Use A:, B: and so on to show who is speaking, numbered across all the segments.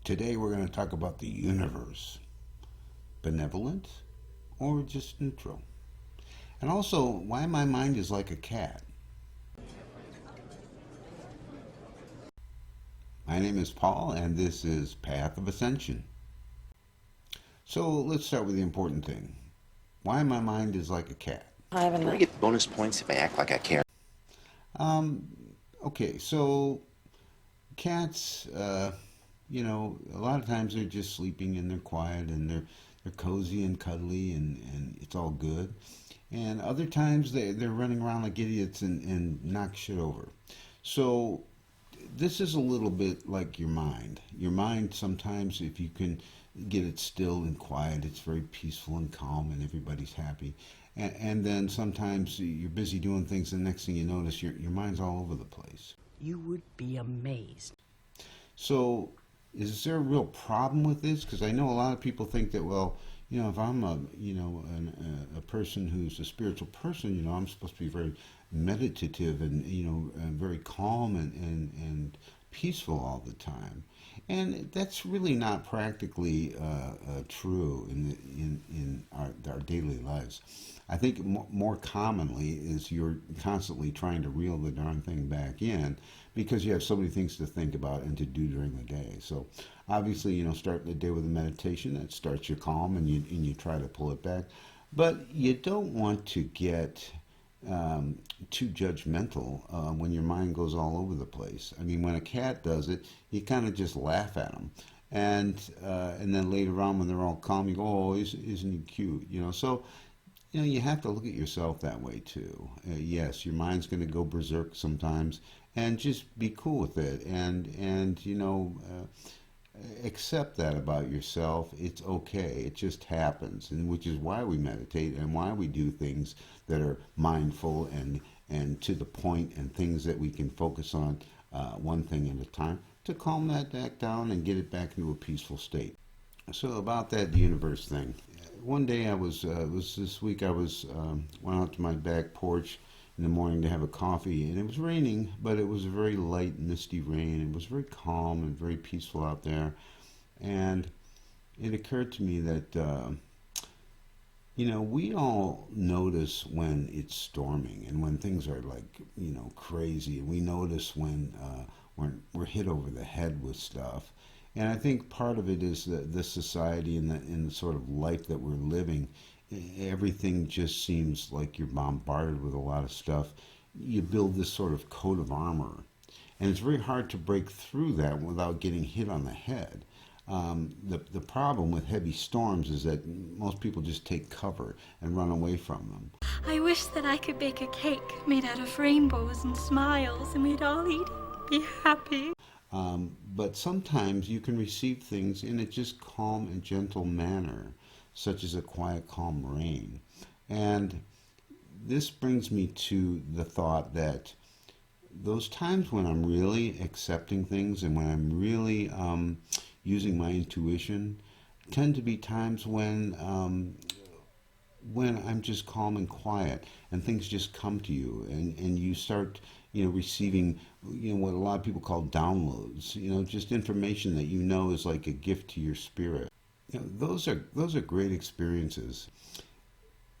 A: Today we're going to talk about the universe. Benevolent or just neutral? And also, why my mind is like a cat. My name is Paul, and this is Path of Ascension. So let's start with the important thing. Why my mind is like a cat.
B: Do I get bonus points if I act like I care?
A: Um, okay, so cats, a lot of times they're just sleeping and they're quiet and they're cozy and cuddly and it's all good. And other times they're running around like idiots and knock shit over. So this is a little bit like your mind. Your mind sometimes, if you can get it still and quiet, it's very peaceful and calm and everybody's happy. And then sometimes you're busy doing things and the next thing you notice your mind's all over the place.
C: You would be amazed.
A: So is there a real problem with this? Because I know a lot of people think that, well, if I'm a person who's a spiritual person, I'm supposed to be very meditative and very calm and peaceful all the time, and that's really not practically true in our daily lives. I think more commonly is you're constantly trying to reel the darn thing back in because you have so many things to think about and to do during the day. So obviously, starting the day with a meditation, that starts you calm and you try to pull it back. But you don't want to get too judgmental when your mind goes all over the place. I mean, when a cat does it, you kind of just laugh at them. And then later on when they're all calm, you go, oh, isn't he cute? So you have to look at yourself that way too. Yes, your mind's going to go berserk sometimes, and just be cool with it, and accept that about yourself. It's okay. It just happens, and which is why we meditate and why we do things that are mindful and to the point, and things that we can focus on one thing at a time to calm that back down and get it back into a peaceful state. So about that universe thing. One day it was this week, I went out to my back porch in the morning to have a coffee, and it was raining, but it was a very light, misty rain. It was very calm and very peaceful out there, and it occurred to me that we all notice when it's storming and when things are like crazy, and we notice when we're hit over the head with stuff. And I think part of it is the society and the sort of life that we're living. Everything just seems like you're bombarded with a lot of stuff. You build this sort of coat of armor, and it's very hard to break through that without getting hit on the head. The problem with heavy storms is that most people just take cover and run away from them.
D: I wish that I could bake a cake made out of rainbows and smiles, and we'd all eat it, be happy.
A: But sometimes you can receive things in a just calm and gentle manner, such as a quiet, calm rain. And this brings me to the thought that those times when I'm really accepting things and when I'm really using my intuition tend to be times when I'm just calm and quiet, and things just come to you, and you start receiving what a lot of people call downloads, just information that is like a gift to your spirit. Those are great experiences.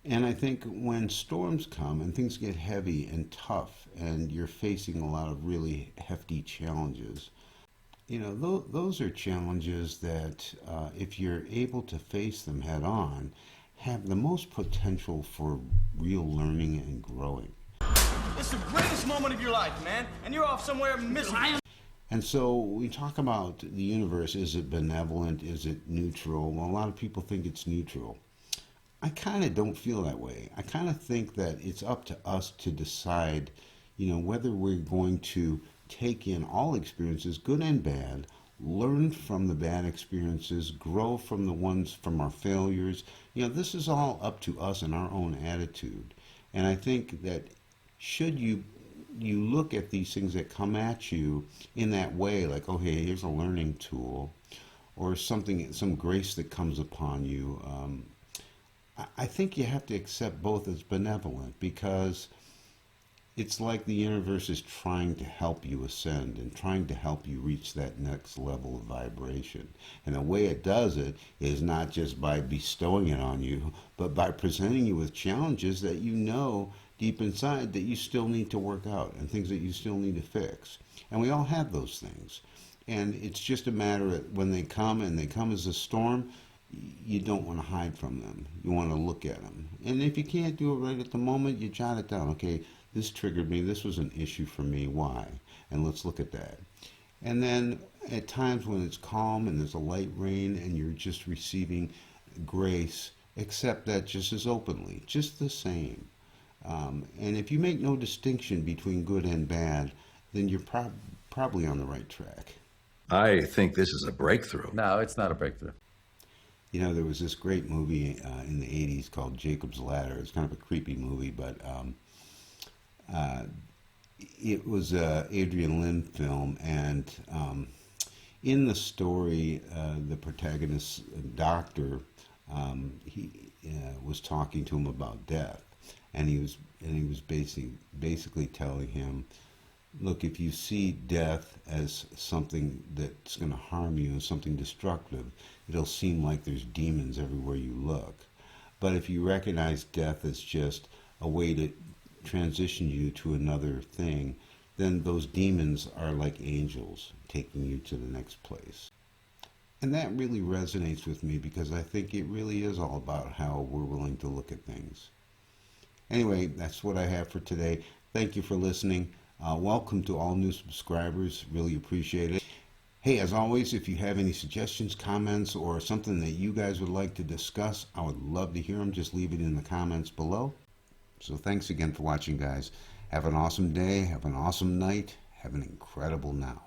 A: And I think when storms come and things get heavy and tough and you're facing a lot of really hefty challenges, those are challenges that if you're able to face them head on, have the most potential for real learning and growing.
E: It's the greatest moment of your life, man, and you're off somewhere missing.
A: And so we talk about the universe. Is it benevolent? Is it neutral? Well, a lot of people think it's neutral. I kind of don't feel that way. I kind of think that it's up to us to decide, whether we're going to take in all experiences, good and bad, learn from the bad experiences, grow from the ones from our failures. This is all up to us and our own attitude. And I think that should you look at these things that come at you in that way, like, oh, hey, here's a learning tool, or something, some grace that comes upon you, I think you have to accept both as benevolent, because It's like the universe is trying to help you ascend and trying to help you reach that next level of vibration. And the way it does it is not just by bestowing it on you, but by presenting you with challenges that you know deep inside that you still need to work out and things that you still need to fix. And we all have those things. And it's just a matter of when they come and they come as a storm, you don't want to hide from them. You want to look at them. And if you can't do it right at the moment, you jot it down. Okay, this triggered me. This was an issue for me. Why? And let's look at that. And then at times when it's calm and there's a light rain and you're just receiving grace, accept that just as openly, just the same. And if you make no distinction between good and bad, then you're probably on the right track.
F: I think this is a breakthrough.
G: No, it's not a breakthrough.
A: You know, there was this great movie in the 80s called Jacob's Ladder. It's kind of a creepy movie, but it was a Adrian Lyne film, and in the story, the protagonist doctor, he was talking to him about death, and he was basically telling him, look, if you see death as something that's going to harm you and something destructive, it'll seem like there's demons everywhere you look. But if you recognize death as just a way to transition you to another thing, then those demons are like angels taking you to the next place. And that really resonates with me because I think it really is all about how we're willing to look at things. Anyway, that's what I have for today. Thank you for listening. Welcome to all new subscribers. Really appreciate it. Hey, as always, if you have any suggestions, comments, or something that you guys would like to discuss, I would love to hear them. Just leave it in the comments below. So thanks again for watching, guys. Have an awesome day. Have an awesome night. Have an incredible now.